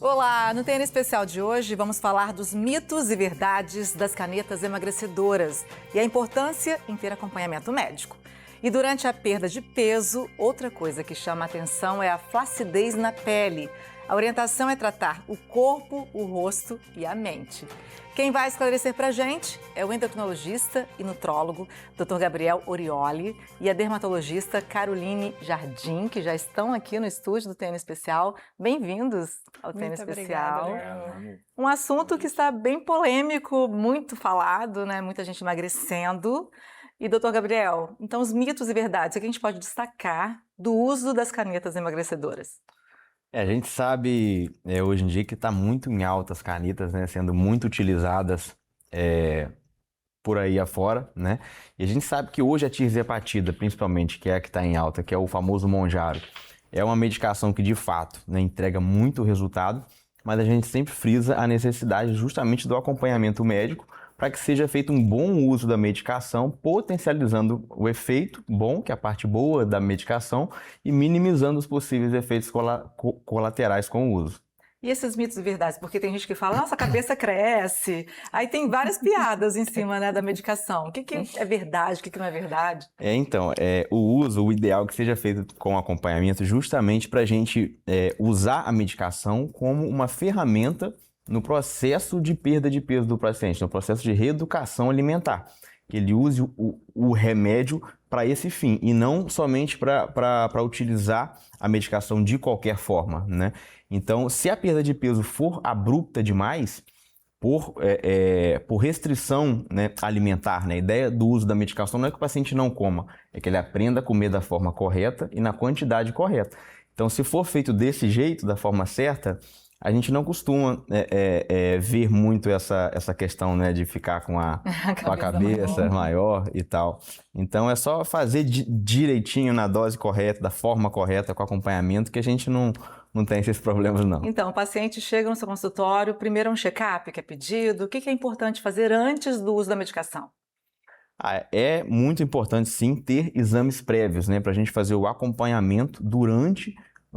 Olá, no TN Especial de hoje vamos falar dos mitos e verdades das canetas emagrecedoras e a importância em ter acompanhamento médico. E durante a perda de peso, outra coisa que chama a atenção é a flacidez na pele. A orientação é tratar o corpo, o rosto e a mente. Quem vai esclarecer pra gente é o endocrinologista e nutrólogo Dr. Gabriel Orioli e a dermatologista Caroline Jardim, que já estão aqui no estúdio do TN Especial. Bem-vindos ao TN Especial. Obrigada. Um assunto que está bem polêmico, muito falado, né? Muita gente emagrecendo. E, doutor Gabriel, então os mitos e verdades, o que a gente pode destacar do uso das canetas emagrecedoras? A gente sabe hoje em dia que está muito em alta as canetas, né, sendo muito utilizadas por aí afora, né? E a gente sabe que hoje a tirzepatida, principalmente, que é a que está em alta, que é o famoso Mounjaro, é uma medicação que de fato, né, entrega muito resultado, mas a gente sempre frisa a necessidade justamente do acompanhamento médico para que seja feito um bom uso da medicação, potencializando o efeito bom, que é a parte boa da medicação, e minimizando os possíveis efeitos colaterais com o uso. E esses mitos e verdades? Porque tem gente que fala, nossa, a cabeça cresce. Aí tem várias piadas em cima, né, da medicação. O que é verdade, o que não é verdade? O ideal que seja feito com acompanhamento justamente para a gente usar a medicação como uma ferramenta no processo de perda de peso do paciente, no processo de reeducação alimentar. Que ele use o remédio para esse fim e não somente para utilizar a medicação de qualquer forma, né? Então, se a perda de peso for abrupta demais, por restrição, né, alimentar, né? A ideia do uso da medicação não é que o paciente não coma, é que ele aprenda a comer da forma correta e na quantidade correta. Então, se for feito desse jeito, da forma certa, a gente não costuma ver muito essa questão, né, de ficar com a cabeça maior e tal. Então é só fazer direitinho na dose correta, da forma correta, com acompanhamento, que a gente não tem esses problemas, não. Então, o paciente chega no seu consultório, primeiro é um check-up que é pedido. O que é importante fazer antes do uso da medicação? É muito importante, sim, ter exames prévios, né, para a gente fazer o acompanhamento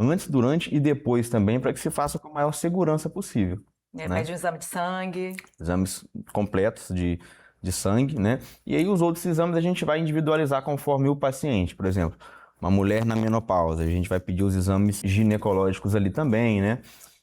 antes, durante e depois também, para que se faça com a maior segurança possível. Pede um exame de sangue. Exames completos de sangue, né? E aí os outros exames a gente vai individualizar conforme o paciente. Por exemplo, uma mulher na menopausa, a gente vai pedir os exames ginecológicos ali também, né?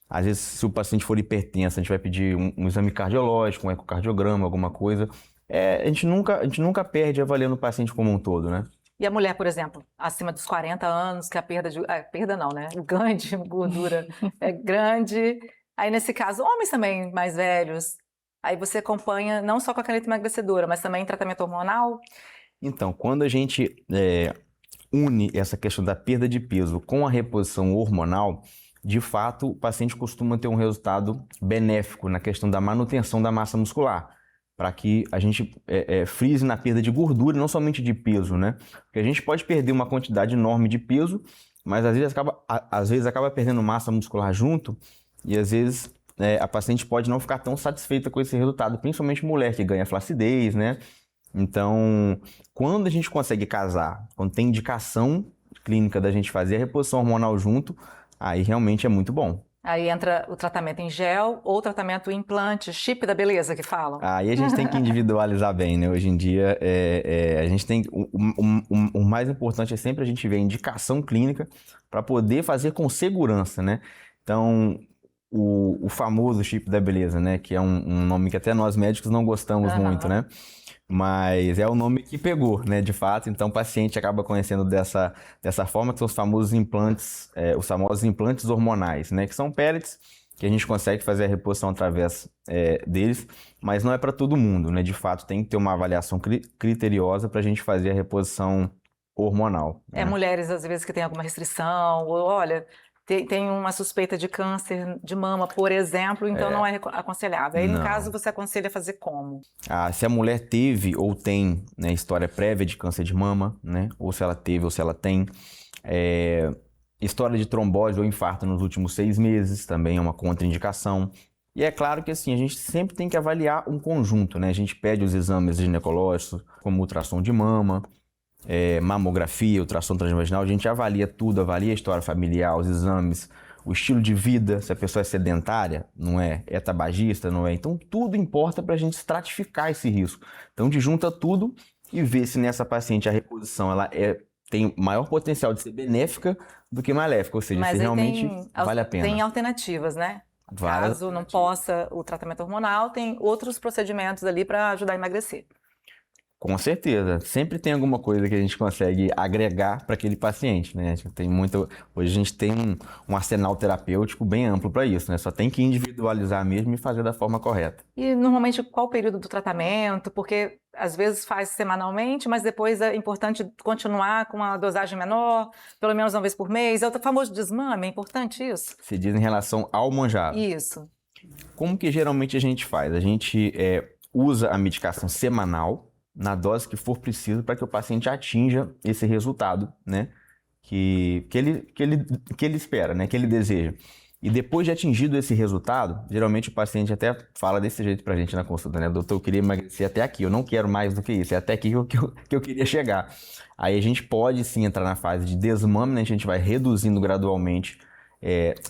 Às vezes, se o paciente for hipertenso, a gente vai pedir um exame cardiológico, um ecocardiograma, alguma coisa. A gente nunca perde avaliando o paciente como um todo, né? E a mulher, por exemplo, acima dos 40 anos, que a perda não, né? O ganho de gordura é grande. Aí, nesse caso, homens também mais velhos. Aí você acompanha não só com a caneta emagrecedora, mas também em tratamento hormonal? Então, quando a gente une essa questão da perda de peso com a reposição hormonal, de fato, o paciente costuma ter um resultado benéfico na questão da manutenção da massa muscular, para que a gente frise na perda de gordura, não somente de peso, né? Porque a gente pode perder uma quantidade enorme de peso, mas às vezes acaba perdendo massa muscular junto, e às vezes a paciente pode não ficar tão satisfeita com esse resultado, principalmente mulher que ganha flacidez, né? Então, quando a gente consegue casar, quando tem indicação clínica da gente fazer a reposição hormonal junto, aí realmente é muito bom. Aí entra o tratamento em gel ou o tratamento implante, chip da beleza que falam. Aí a gente tem que individualizar bem, né? Hoje em dia, a gente tem... O mais importante é sempre a gente ver a indicação clínica para poder fazer com segurança, né? Então, o famoso chip da beleza, né? Que é um nome que até nós médicos não gostamos muito, né? Mas é o nome que pegou, né, de fato. Então o paciente acaba conhecendo dessa forma, que são os famosos implantes hormonais, né, que são pellets que a gente consegue fazer a reposição através deles, mas não é para todo mundo, né, de fato tem que ter uma avaliação criteriosa para a gente fazer a reposição hormonal. Né? Mulheres às vezes que têm alguma restrição, ou olha... Tem uma suspeita de câncer de mama, por exemplo, então não é aconselhável. Aí, no caso, você aconselha fazer como? Se a mulher teve ou tem, né, história prévia de câncer de mama, né, ou se ela teve ou se ela tem, história de trombose ou infarto nos últimos 6 meses, também é uma contraindicação. E é claro que assim, a gente sempre tem que avaliar um conjunto, né? A gente pede os exames ginecológicos, como ultrassom de mama, mamografia, ultrassom transvaginal, a gente avalia tudo, avalia a história familiar, os exames, o estilo de vida, se a pessoa é sedentária, não é? É tabagista, não é? Então, tudo importa para a gente estratificar esse risco. Então, a gente junta tudo e vê se nessa paciente a reposição tem maior potencial de ser benéfica do que maléfica, ou seja, Mas se aí realmente vale a tem pena. alternativas, né? Várias Caso não possa o tratamento hormonal, tem outros procedimentos ali para ajudar a emagrecer. Com certeza, sempre tem alguma coisa que a gente consegue agregar para aquele paciente, né? Hoje a gente tem um arsenal terapêutico bem amplo para isso, né? Só tem que individualizar mesmo e fazer da forma correta. E normalmente qual o período do tratamento? Porque às vezes faz semanalmente, mas depois é importante continuar com uma dosagem menor, pelo menos uma vez por mês. É o famoso desmame, é importante isso? Se diz em relação ao manjaro. Isso. Como que geralmente a gente faz? A gente usa a medicação semanal na dose que for preciso para que o paciente atinja esse resultado, né? Que ele espera, né? Que ele deseja. E depois de atingido esse resultado, geralmente o paciente até fala desse jeito pra gente na consulta, né? Doutor, eu queria emagrecer até aqui, eu não quero mais do que isso, é até aqui que eu queria chegar. Aí a gente pode sim entrar na fase de desmame, né? A gente vai reduzindo gradualmente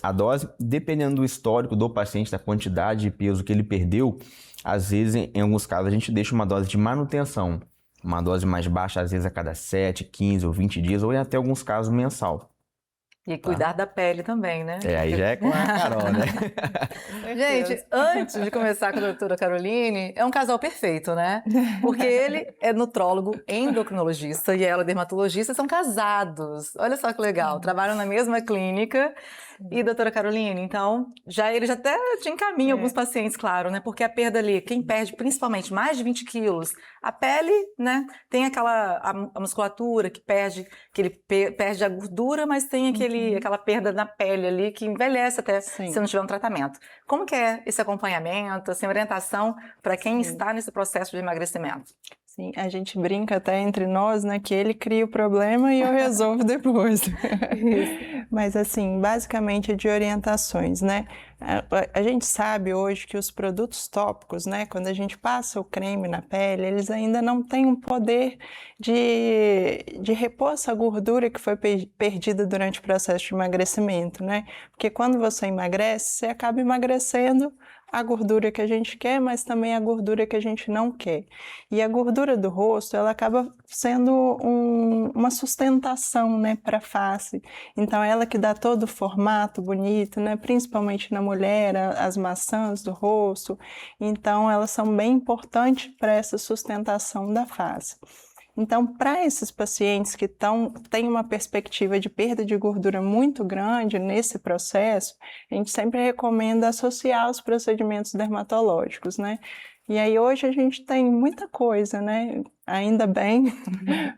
a dose, dependendo do histórico do paciente, da quantidade de peso que ele perdeu. Às vezes, em alguns casos, a gente deixa uma dose de manutenção, uma dose mais baixa, às vezes a cada 7, 15 ou 20 dias, ou em até alguns casos mensal. E cuidar da pele também, né? Aí já é com a Carol, né? Gente, antes de começar com a doutora Caroline, é um casal perfeito, né? Porque ele é nutrólogo, endocrinologista e ela é dermatologista, são casados. Olha só que legal, trabalham na mesma clínica. E doutora Caroline, então, ele já até te encaminha alguns pacientes, claro, né? Porque a perda ali, quem perde principalmente mais de 20 quilos, a pele, né? Tem a musculatura que ele perde a gordura, mas tem aquela perda na pele ali que envelhece até se não tiver um tratamento. Como que é esse acompanhamento, assim, orientação para quem está nesse processo de emagrecimento? Sim, a gente brinca até entre nós, né, que ele cria o problema e eu resolvo depois. Mas assim, basicamente é de orientações, né? A gente sabe hoje que os produtos tópicos, né, quando a gente passa o creme na pele, eles ainda não têm um poder de repor essa gordura que foi perdida durante o processo de emagrecimento, né? Porque quando você emagrece, você acaba emagrecendo a gordura que a gente quer, mas também a gordura que a gente não quer. E a gordura do rosto, ela acaba sendo uma sustentação, né, para a face. Então, ela que dá todo o formato bonito, né, principalmente na mulher, as maçãs do rosto. Então, elas são bem importantes para essa sustentação da face. Então, para esses pacientes que têm uma perspectiva de perda de gordura muito grande nesse processo, a gente sempre recomenda associar os procedimentos dermatológicos, né? E aí hoje a gente tem muita coisa, né? Ainda bem,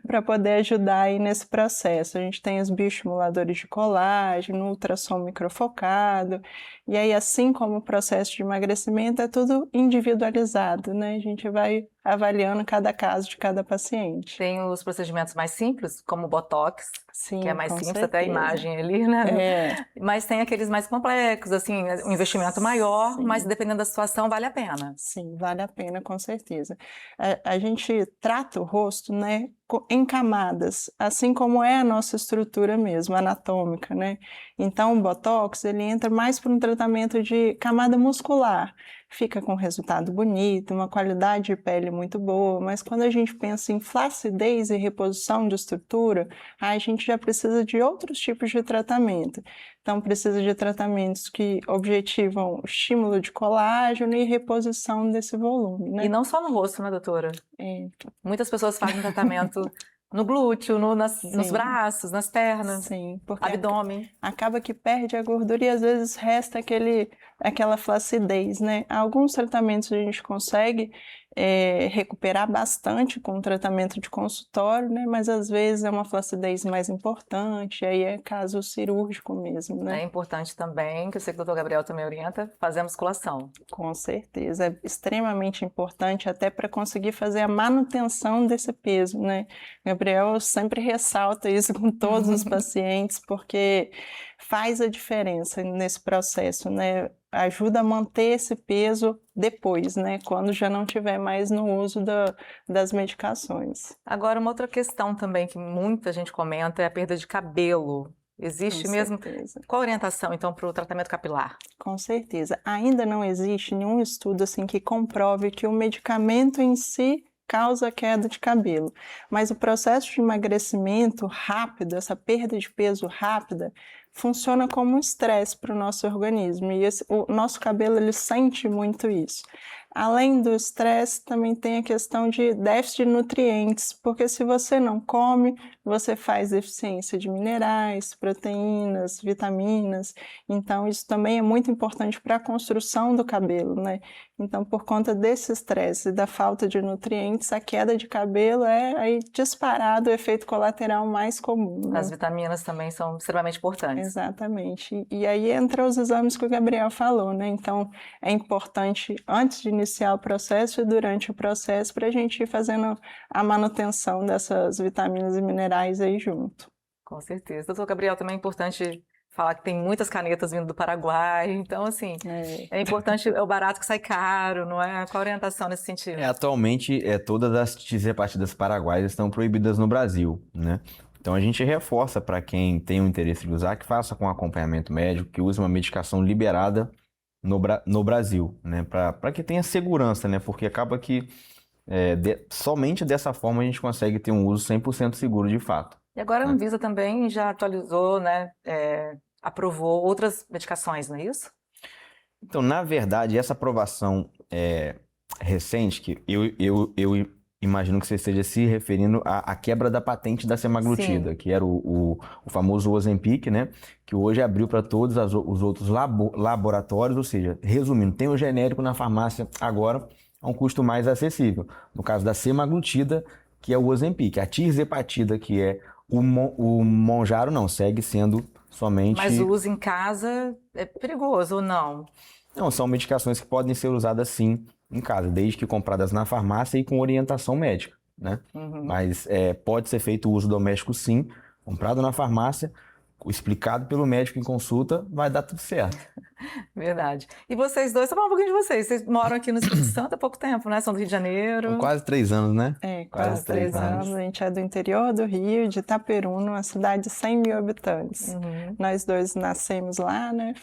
para poder ajudar aí nesse processo. A gente tem os bioestimuladores de colágeno, ultrassom microfocado, e aí assim como o processo de emagrecimento é tudo individualizado, né? A gente vai avaliando cada caso de cada paciente. Tem os procedimentos mais simples, como o Botox, Sim, que é mais simples, certeza. até a imagem ali, né? Mas tem aqueles mais complexos, assim, um investimento maior, sim, mas dependendo da situação, vale a pena. Sim, vale a pena, com certeza. A gente trata o rosto, né, em camadas, assim como é a nossa estrutura mesmo, anatômica, né? Então, o Botox, ele entra mais para um tratamento de camada muscular. Fica com resultado bonito, uma qualidade de pele muito boa, mas quando a gente pensa em flacidez e reposição de estrutura, a gente já precisa de outros tipos de tratamento. Então, precisa de tratamentos que objetivam o estímulo de colágeno e reposição desse volume, né? E não só no rosto, né, doutora? Muitas pessoas fazem tratamento no glúteo, nos braços, nas pernas, sim, porque abdômen. Acaba que perde a gordura e às vezes resta aquela flacidez, né? Alguns tratamentos a gente consegue recuperar bastante com o tratamento de consultório, né? Mas às vezes é uma flacidez mais importante, aí é caso cirúrgico mesmo, né? É importante também, que eu sei que o doutor Gabriel também orienta, fazer a musculação. Com certeza, é extremamente importante até para conseguir fazer a manutenção desse peso, né? Gabriel sempre ressalta isso com todos os pacientes, porque faz a diferença nesse processo, né? Ajuda a manter esse peso depois, né? Quando já não tiver mais no uso das medicações. Agora, uma outra questão também que muita gente comenta é a perda de cabelo. Existe Com mesmo? certeza. Qual a orientação, então, para o tratamento capilar? Com certeza. Ainda não existe nenhum estudo assim que comprove que o medicamento em si causa queda de cabelo, mas o processo de emagrecimento rápido, essa perda de peso rápida, funciona como um estresse para o nosso organismo e o nosso cabelo ele sente muito isso. Além do estresse, também tem a questão de déficit de nutrientes, porque se você não come, você faz deficiência de minerais, proteínas, vitaminas, então isso também é muito importante para a construção do cabelo, né? Então, por conta desse estresse e da falta de nutrientes, a queda de cabelo é aí disparado o efeito colateral mais comum, né? As vitaminas também são extremamente importantes. Exatamente. E aí entra os exames que o Gabriel falou, né? Então, é importante, antes de iniciar o processo e durante o processo, para a gente ir fazendo a manutenção dessas vitaminas e minerais aí junto. Com certeza. Doutor Gabriel, também é importante falar que tem muitas canetas vindo do Paraguai, então, assim, é importante, é o barato que sai caro, não é? Qual a orientação nesse sentido? Atualmente, todas as repartidas paraguaias estão proibidas no Brasil, né? Então a gente reforça para quem tem o interesse de usar, que faça com acompanhamento médico, que use uma medicação liberada no Brasil, né? Para que tenha segurança, né? Porque acaba que somente dessa forma a gente consegue ter um uso 100% seguro de fato. E agora a Anvisa também já atualizou, né? Aprovou outras medicações, não é isso? Então, na verdade, essa aprovação recente, que eu imagino que você esteja se referindo à quebra da patente da semaglutida, que era o famoso Ozempic, né? Que hoje abriu para todos os outros laboratórios, ou seja, resumindo, tem o genérico na farmácia agora a um custo mais acessível. No caso da semaglutida, que é o Ozempic. A tirzepatida, que é o Mounjaro, não, segue sendo somente... Mas o uso em casa é perigoso ou não? Não, são medicações que podem ser usadas sim em casa, desde que compradas na farmácia e com orientação médica, né? Mas pode ser feito o uso doméstico sim, comprado na farmácia, explicado pelo médico em consulta, vai dar tudo certo. Verdade. E vocês dois, vamos falar um pouquinho de vocês. Vocês moram aqui no Espírito Santo há pouco tempo, né? São do Rio de Janeiro. São quase 3 anos, né? Quase 3 anos. A gente é do interior do Rio, de Itaperuna, uma cidade de 100 mil habitantes. Nós dois nascemos lá, né?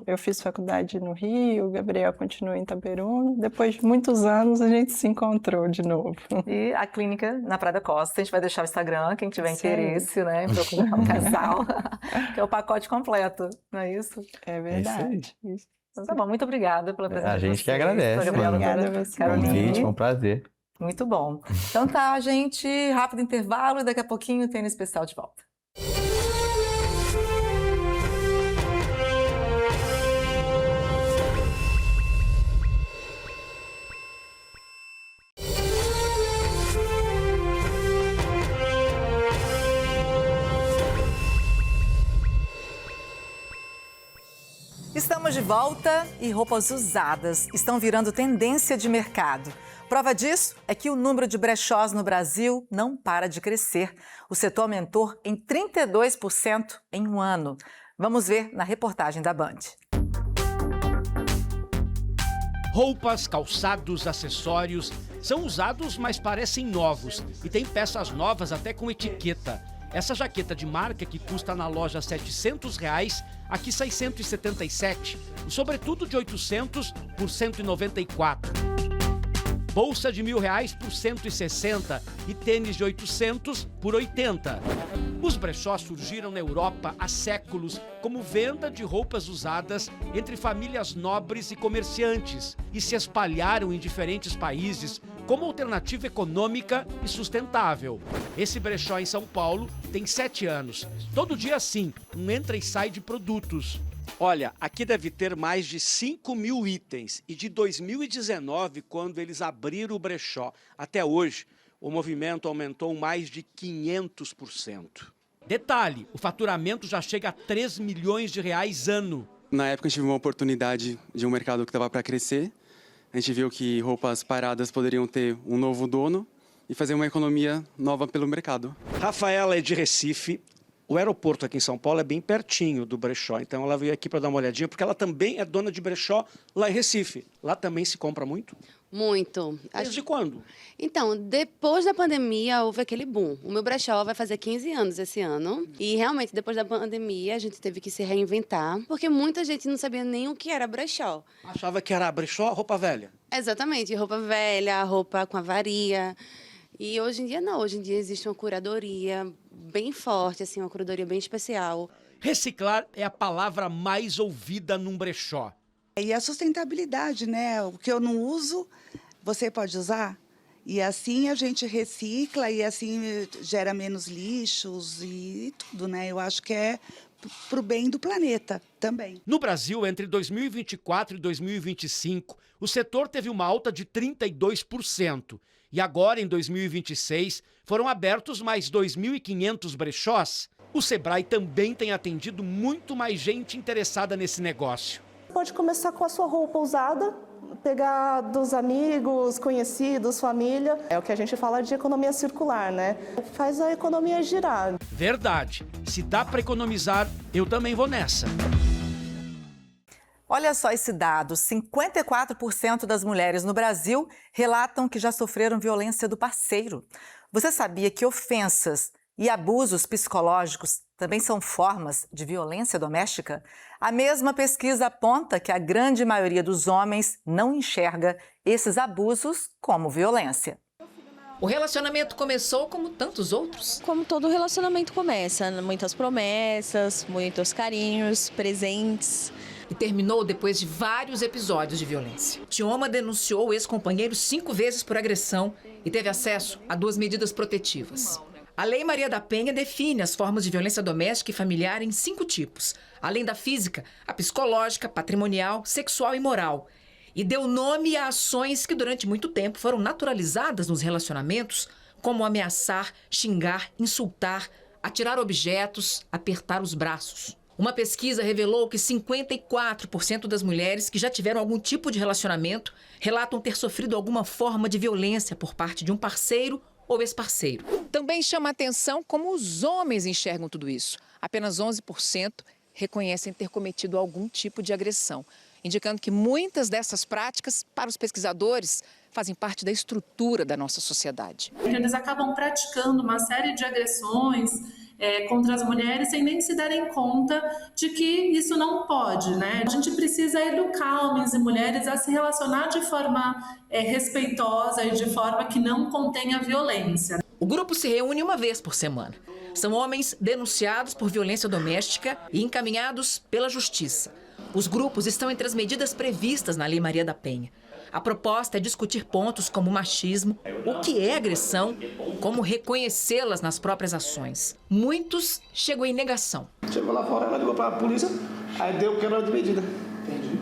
Eu fiz faculdade no Rio, o Gabriel continua em Itaperuna. Depois de muitos anos, a gente se encontrou de novo. E a clínica na Praia da Costa, a gente vai deixar o Instagram, quem tiver interesse, né? Procurar um casal, que é o pacote completo, não é isso? É verdade. Então, tá bom, muito obrigada pela presença de vocês. A gente que agradece. Obrigada a você. Convite, foi um prazer. Muito bom. Então tá, gente, rápido intervalo e daqui a pouquinho tem no especial de volta. Estamos de volta e roupas usadas estão virando tendência de mercado. Prova disso é que o número de brechós no Brasil não para de crescer. O setor aumentou em 32% em um ano. Vamos ver na reportagem da Band. Roupas, calçados, acessórios são usados, mas parecem novos. E tem peças novas até com etiqueta. Essa jaqueta de marca que custa na loja R$ 700, aqui sai R$ 177. E sobretudo de 800 por R$ 194. Bolsa de R$ 1.000 por 160 e tênis de 800 por 80. Os brechós surgiram na Europa há séculos como venda de roupas usadas entre famílias nobres e comerciantes e se espalharam em diferentes países como alternativa econômica e sustentável. Esse brechó em São Paulo tem 7 anos. Todo dia assim, um entra e sai de produtos. Olha, aqui deve ter mais de 5.000 itens e de 2019, quando eles abriram o brechó, até hoje, o movimento aumentou mais de 500%. Detalhe, o faturamento já chega a 3 milhões de reais ano. Na época a gente viu uma oportunidade de um mercado que estava para crescer. A gente viu que roupas paradas poderiam ter um novo dono e fazer uma economia nova pelo mercado. Rafaela é de Recife, O aeroporto aqui em São Paulo é bem pertinho do brechó, então ela veio aqui para dar uma olhadinha, porque ela também é dona de brechó lá em Recife. Lá também se compra muito? Muito. Desde quando? Então, depois da pandemia, houve aquele boom. O meu brechó vai fazer 15 anos esse ano. E, realmente, depois da pandemia, a gente teve que se reinventar, porque muita gente não sabia nem o que era brechó. Achava que era brechó, roupa velha? Exatamente, roupa velha, roupa com avaria. E hoje em dia, não. Hoje em dia existe uma curadoria bem forte, assim, uma curadoria bem especial. Reciclar é a palavra mais ouvida num brechó. E a sustentabilidade, né? O que eu não uso, você pode usar. E assim a gente recicla e assim gera menos lixos e tudo, né? Eu acho que é para o bem do planeta também. No Brasil, entre 2024 e 2025, o setor teve uma alta de 32%. E agora, em 2026, foram abertos mais 2.500 brechós. O Sebrae também tem atendido muito mais gente interessada nesse negócio. Pode começar com a sua roupa usada, pegar dos amigos, conhecidos, família. É o que a gente fala de economia circular, né? Faz a economia girar. Verdade. Se dá para economizar, eu também vou nessa. Olha só esse dado: 54% das mulheres no Brasil relatam que já sofreram violência do parceiro. Você sabia que ofensas e abusos psicológicos também são formas de violência doméstica? A mesma pesquisa aponta que a grande maioria dos homens não enxerga esses abusos como violência. O relacionamento começou como tantos outros. Como todo relacionamento começa, muitas promessas, muitos carinhos, presentes. E terminou depois de vários episódios de violência. Tioma denunciou o ex-companheiro 5 vezes por agressão e teve acesso a 2 medidas protetivas. A Lei Maria da Penha define as formas de violência doméstica e familiar em 5 tipos. Além da física, a psicológica, patrimonial, sexual e moral. E deu nome a ações que durante muito tempo foram naturalizadas nos relacionamentos, como ameaçar, xingar, insultar, atirar objetos, apertar os braços. Uma pesquisa revelou que 54% das mulheres que já tiveram algum tipo de relacionamento relatam ter sofrido alguma forma de violência por parte de um parceiro ou ex-parceiro. Também chama a atenção como os homens enxergam tudo isso. Apenas 11% reconhecem ter cometido algum tipo de agressão, indicando que muitas dessas práticas, para os pesquisadores, fazem parte da estrutura da nossa sociedade. Eles acabam praticando uma série de agressões contra as mulheres sem nem se darem conta de que isso não pode, né? A gente precisa educar homens e mulheres a se relacionar de forma respeitosa e de forma que não contenha violência. O grupo se reúne uma vez por semana. São homens denunciados por violência doméstica e encaminhados pela justiça. Os grupos estão entre as medidas previstas na Lei Maria da Penha. A proposta é discutir pontos como machismo, o que é agressão, como reconhecê-las nas próprias ações. Muitos chegam em negação. Chegou lá fora, ela ligou para a polícia, aí deu o que era de medida. Entendi.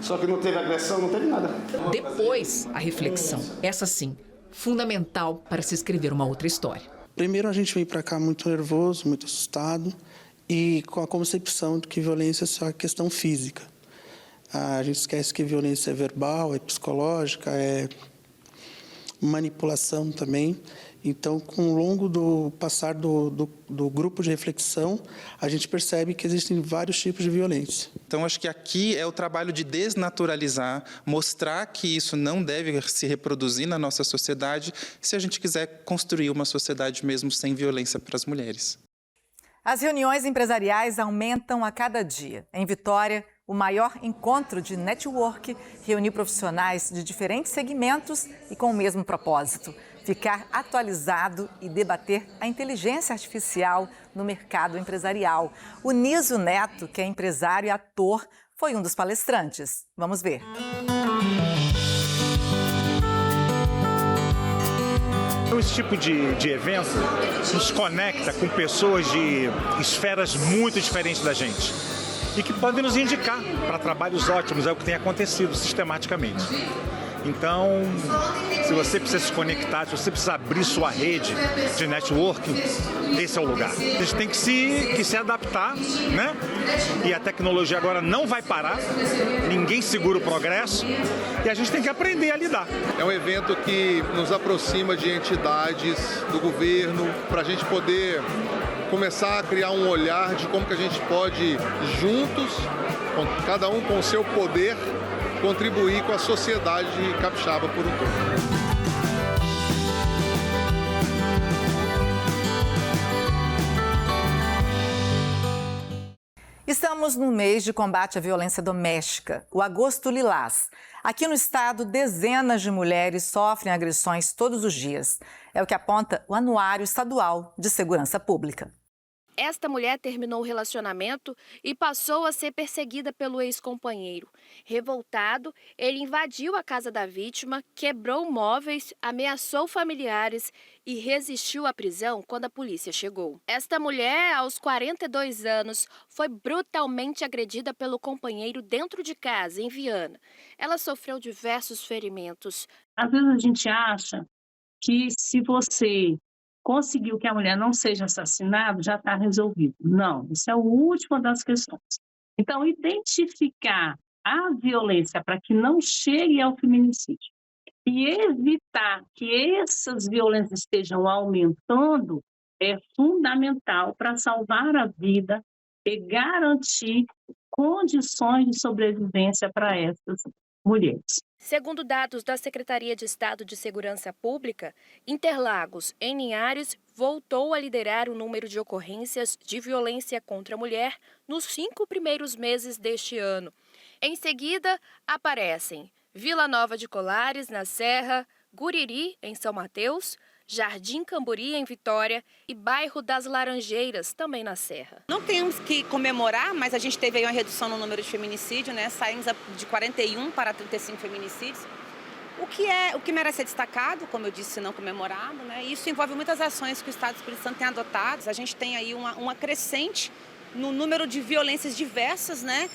Só que não teve agressão, não teve nada. Depois, a reflexão. Essa sim, fundamental para se escrever uma outra história. Primeiro, a gente vem para cá muito nervoso, muito assustado e com a concepção de que violência é só questão física. A gente esquece que violência é verbal, é psicológica, é manipulação também. Então, com o longo do passar do grupo de reflexão, a gente percebe que existem vários tipos de violência. Então, acho que aqui é o trabalho de desnaturalizar, mostrar que isso não deve se reproduzir na nossa sociedade, se a gente quiser construir uma sociedade mesmo sem violência para as mulheres. As reuniões empresariais aumentam a cada dia. Em Vitória, o maior encontro de network reuniu profissionais de diferentes segmentos e com o mesmo propósito: ficar atualizado e debater a inteligência artificial no mercado empresarial. O Niso Neto, que é empresário e ator, foi um dos palestrantes. Vamos ver. Esse tipo de evento nos conecta com pessoas de esferas muito diferentes da gente e que podem nos indicar para trabalhos ótimos, é o que tem acontecido sistematicamente. Então, se você precisa se conectar, se você precisa abrir sua rede de networking, esse é o lugar. A gente tem que se adaptar, né? E a tecnologia agora não vai parar, ninguém segura o progresso e a gente tem que aprender a lidar. É um evento que nos aproxima de entidades do governo para a gente poder começar a criar um olhar de como que a gente pode, juntos, cada um com o seu poder, contribuir com a sociedade capixaba por um todo. Estamos no mês de combate à violência doméstica, o Agosto Lilás. Aqui no estado, dezenas de mulheres sofrem agressões todos os dias. É o que aponta o Anuário Estadual de Segurança Pública. Esta mulher terminou o relacionamento e passou a ser perseguida pelo ex-companheiro. Revoltado, ele invadiu a casa da vítima, quebrou móveis, ameaçou familiares e resistiu à prisão quando a polícia chegou. Esta mulher, aos 42 anos, foi brutalmente agredida pelo companheiro dentro de casa, em Viana. Ela sofreu diversos ferimentos. Às vezes a gente acha que se você conseguiu que a mulher não seja assassinada, já está resolvido. Não, isso é a última das questões. Então, identificar a violência para que não chegue ao feminicídio e evitar que essas violências estejam aumentando é fundamental para salvar a vida e garantir condições de sobrevivência para essas mulheres. Segundo dados da Secretaria de Estado de Segurança Pública, Interlagos, em Linhares, voltou a liderar o número de ocorrências de violência contra a mulher nos 5 primeiros meses deste ano. Em seguida, aparecem Vila Nova de Colares, na Serra, Guriri, em São Mateus, Jardim Camburi, em Vitória, e bairro das Laranjeiras, também na Serra. Não temos que comemorar, mas a gente teve aí uma redução no número de feminicídio, né? Saímos de 41 para 35 feminicídios. O que merece ser destacado, como eu disse, não comemorado, né? Isso envolve muitas ações que o Estado do Espírito Santo tem adotado. A gente tem aí uma crescente no número de violências diversas, né?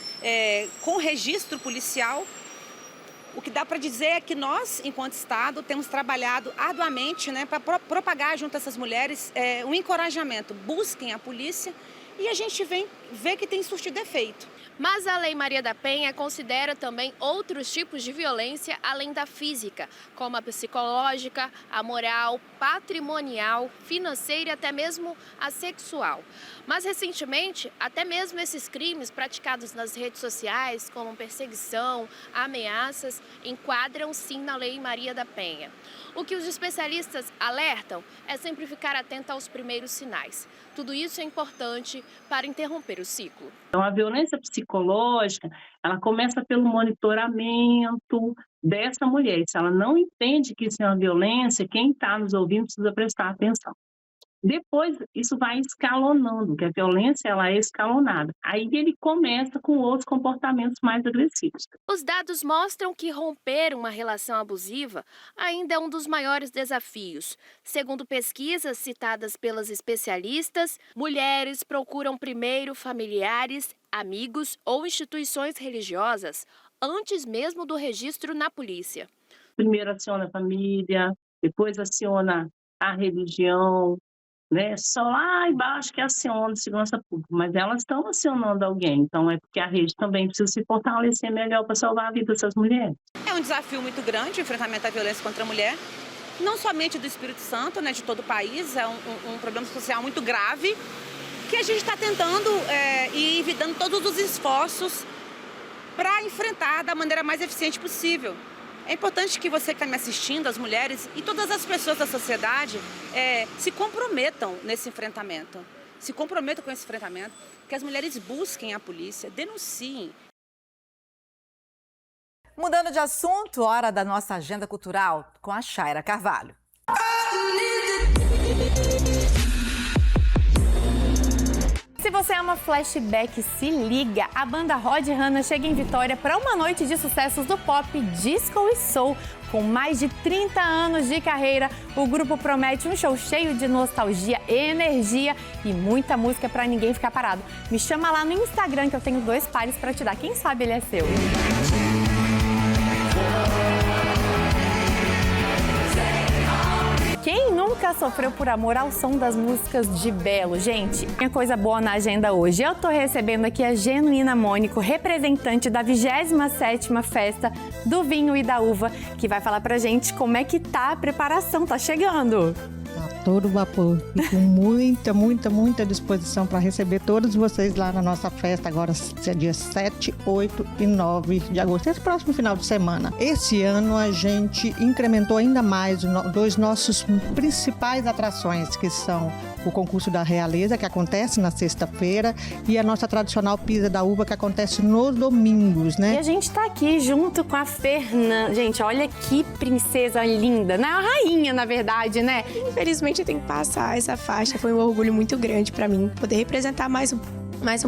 Com registro policial. O que dá para dizer é que nós, enquanto Estado, temos trabalhado arduamente, né, para propagar junto a essas mulheres um encorajamento. Busquem a polícia e a gente vê que tem surtido efeito. Mas a Lei Maria da Penha considera também outros tipos de violência além da física, como a psicológica, a moral, patrimonial, financeira e até mesmo a sexual. Mas recentemente, até mesmo esses crimes praticados nas redes sociais, como perseguição, ameaças, enquadram sim na Lei Maria da Penha. O que os especialistas alertam é sempre ficar atento aos primeiros sinais. Tudo isso é importante para interromper o ciclo. Então, a violência psicológica, ela começa pelo monitoramento dessa mulher. Se ela não entende que isso é uma violência, quem está nos ouvindo precisa prestar atenção. Depois, isso vai escalonando, que a violência ela é escalonada. Aí ele começa com outros comportamentos mais agressivos. Os dados mostram que romper uma relação abusiva ainda é um dos maiores desafios. Segundo pesquisas citadas pelas especialistas, mulheres procuram primeiro familiares, amigos ou instituições religiosas antes mesmo do registro na polícia. Primeiro aciona a família, depois aciona a religião, né? Só lá embaixo que aciona a segurança pública, mas elas estão acionando alguém, então é porque a rede também precisa se fortalecer melhor para salvar a vida dessas mulheres. É um desafio muito grande o enfrentamento à violência contra a mulher, não somente do Espírito Santo, né, de todo o país, é um problema social muito grave, que a gente está tentando e dando todos os esforços para enfrentar da maneira mais eficiente possível. É importante que você que está me assistindo, as mulheres e todas as pessoas da sociedade se comprometam nesse enfrentamento. Se comprometam com esse enfrentamento, que as mulheres busquem a polícia, denunciem. Mudando de assunto, hora da nossa agenda cultural com a Chaira Carvalho. Se você ama flashback, se liga! A banda Rod Hanna chega em Vitória para uma noite de sucessos do pop, disco e soul. Com mais de 30 anos de carreira, o grupo promete um show cheio de nostalgia, energia e muita música para ninguém ficar parado. Me chama lá no Instagram que eu tenho 2 pares para te dar. Quem sabe ele é seu. Quem nunca sofreu por amor ao som das músicas de Belo? Gente, tem coisa boa na agenda hoje. Eu tô recebendo aqui a Genuína Mônico, representante da 27ª Festa do Vinho e da Uva, que vai falar pra gente como é que tá a preparação. Tá chegando! todo vapor e com muita disposição para receber todos vocês lá na nossa festa, agora dia 7, 8 e 9 de agosto, esse próximo final de semana. Esse ano a gente incrementou ainda mais dois nossos principais atrações, que são o concurso da Realeza, que acontece na sexta-feira, e a nossa tradicional pisa da uva, que acontece nos domingos, né? E a gente tá aqui junto com a Fernanda. Gente, olha que princesa linda, né? A rainha, na verdade, né? Infelizmente eu tenho que passar essa faixa, foi um orgulho muito grande para mim, poder representar mais um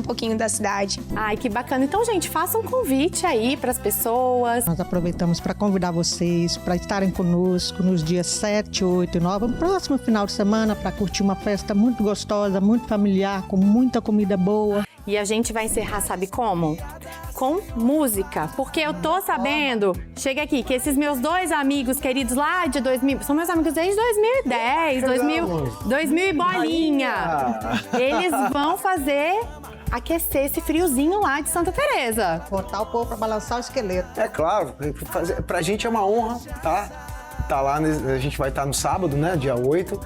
pouquinho da cidade. Ai, que bacana. Então, gente, faça um convite aí para as pessoas. Nós aproveitamos para convidar vocês para estarem conosco nos dias 7, 8 e 9, no próximo final de semana, para curtir uma festa muito gostosa, muito familiar, com muita comida boa. E a gente vai encerrar, sabe como? Com música, porque eu tô sabendo, chega aqui, que esses meus dois amigos queridos lá de 2000, são meus amigos desde 2010, 2000 e bolinha. Eles vão aquecer esse friozinho lá de Santa Teresa. Botar o povo pra balançar o esqueleto. É claro, pra gente é uma honra, tá? Tá lá, a gente vai estar no sábado, né, dia 8.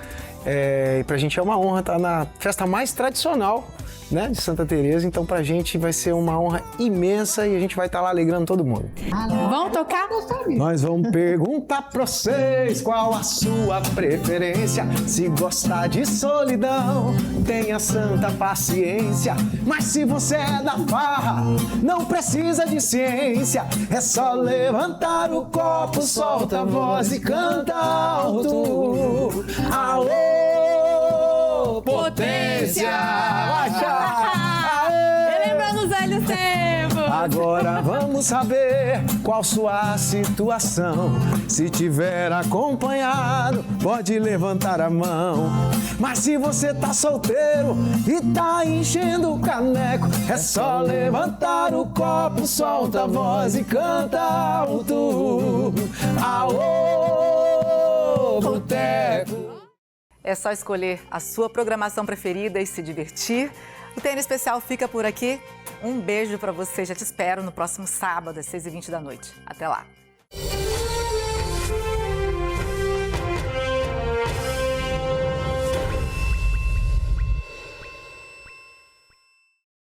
E pra gente é uma honra estar na festa mais tradicional, né, de Santa Teresa. Então pra gente vai ser uma honra imensa e a gente vai estar lá alegrando todo mundo. Vão tocar? Nós vamos perguntar pra vocês qual a sua preferência. Se gostar de solidão, tenha santa paciência. Mas se você é da farra, não precisa de ciência. É só levantar o copo, solta a voz e canta alto. Alô, potência! Relembrando os velhos tempos! Agora vamos saber qual sua situação. Se tiver acompanhado, pode levantar a mão. Mas se você tá solteiro e tá enchendo o caneco, é só levantar o copo, solta a voz e canta alto. Alô, boteco! É só escolher a sua programação preferida e se divertir. O TN Especial fica por aqui. Um beijo para você. Já te espero no próximo sábado, às 6h20 da noite. Até lá.